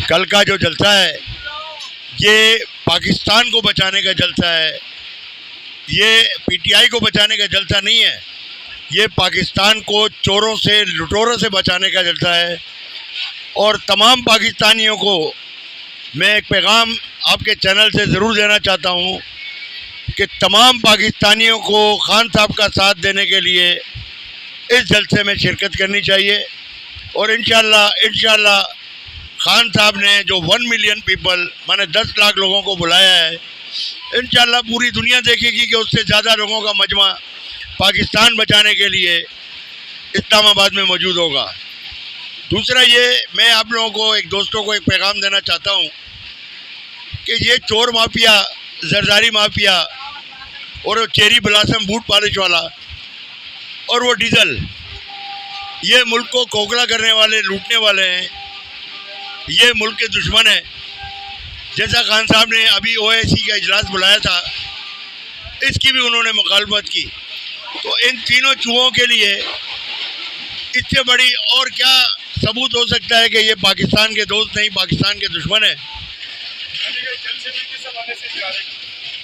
कल का जो जलसा है ये पाकिस्तान को बचाने का जलसा है, ये पीटीआई को बचाने का जलसा नहीं है, ये पाकिस्तान को चोरों से लुटेरों से बचाने का जलसा है। और तमाम पाकिस्तानियों को मैं एक पैगाम आपके चैनल से ज़रूर देना चाहता हूँ कि तमाम पाकिस्तानियों को खान साहब का साथ देने के लिए इस जलसे में शिरकत करनी चाहिए। और इंशाल्लाह खान साहब ने जो 1 मिलियन पीपल माने 10 लाख लोगों को बुलाया है, इंशाल्लाह पूरी दुनिया देखेगी कि उससे ज़्यादा लोगों का मजमा पाकिस्तान बचाने के लिए इस्लामाबाद में मौजूद होगा। दूसरा ये मैं आप लोगों को दोस्तों को एक पैगाम देना चाहता हूँ कि ये चोर माफिया, जरदारी माफिया और वो चेरी ब्लासम बूट पॉलिश वाला और वो डीजल, ये मुल्क को खोखला करने वाले, लूटने वाले हैं, ये मुल्क के दुश्मन हैं। जैसा खान साहब ने अभी ओआईसी का इजलास बुलाया था, इसकी भी उन्होंने मुखालफत की। तो इन तीनों चूहों के लिए इससे बड़ी और क्या सबूत हो सकता है कि ये पाकिस्तान के दोस्त नहीं, पाकिस्तान के दुश्मन है।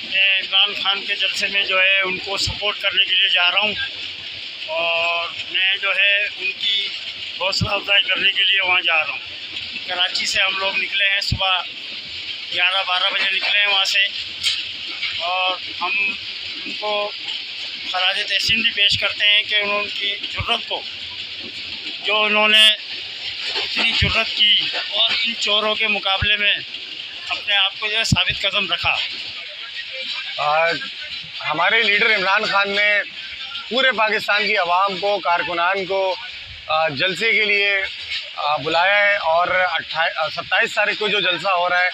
मैं इमरान खान के जलसे में जो है उनको सपोर्ट करने के लिए जा रहा हूँ और मैं जो है उनकी हौसला अफजाई करने के लिए वहाँ जा रहा हूँ। कराची से हम लोग निकले हैं, सुबह 11-12 बजे निकले हैं वहाँ से, और हम उनको खराज तहसीन भी पेश करते हैं कि उनकी जुर्रत को, जो उन्होंने इतनी जुर्रत की और इन चोरों के मुकाबले में अपने आप को जो है साबित कदम रखा। हमारे लीडर इमरान खान ने पूरे पाकिस्तान की आवाम को, कारकुनान को जलसे के लिए बुलाया है और 27 तारीख को जो जलसा हो रहा है,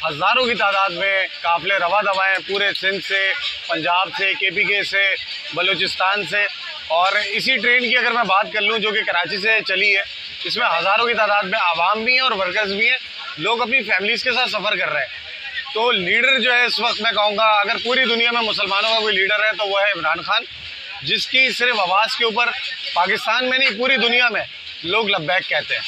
हज़ारों की तादाद में काफ़िले रवा दवा हैं पूरे सिंध से, पंजाब से, KPK से, बलूचिस्तान से। और इसी ट्रेन की अगर मैं बात कर लूँ जो कि कराची से चली है, इसमें हज़ारों की तादाद में आवाम भी हैं और वर्कर्स भी हैं, लोग अपनी फैमिलीज़ के साथ सफ़र कर रहे हैं। तो लीडर जो है इस वक्त मैं कहूँगा, अगर पूरी दुनिया में मुसलमानों का कोई लीडर है तो वह है इमरान खान, जिसकी सिर्फ आवाज़ के ऊपर पाकिस्तान में नहीं पूरी दुनिया में लोग लब्बैक कहते हैं।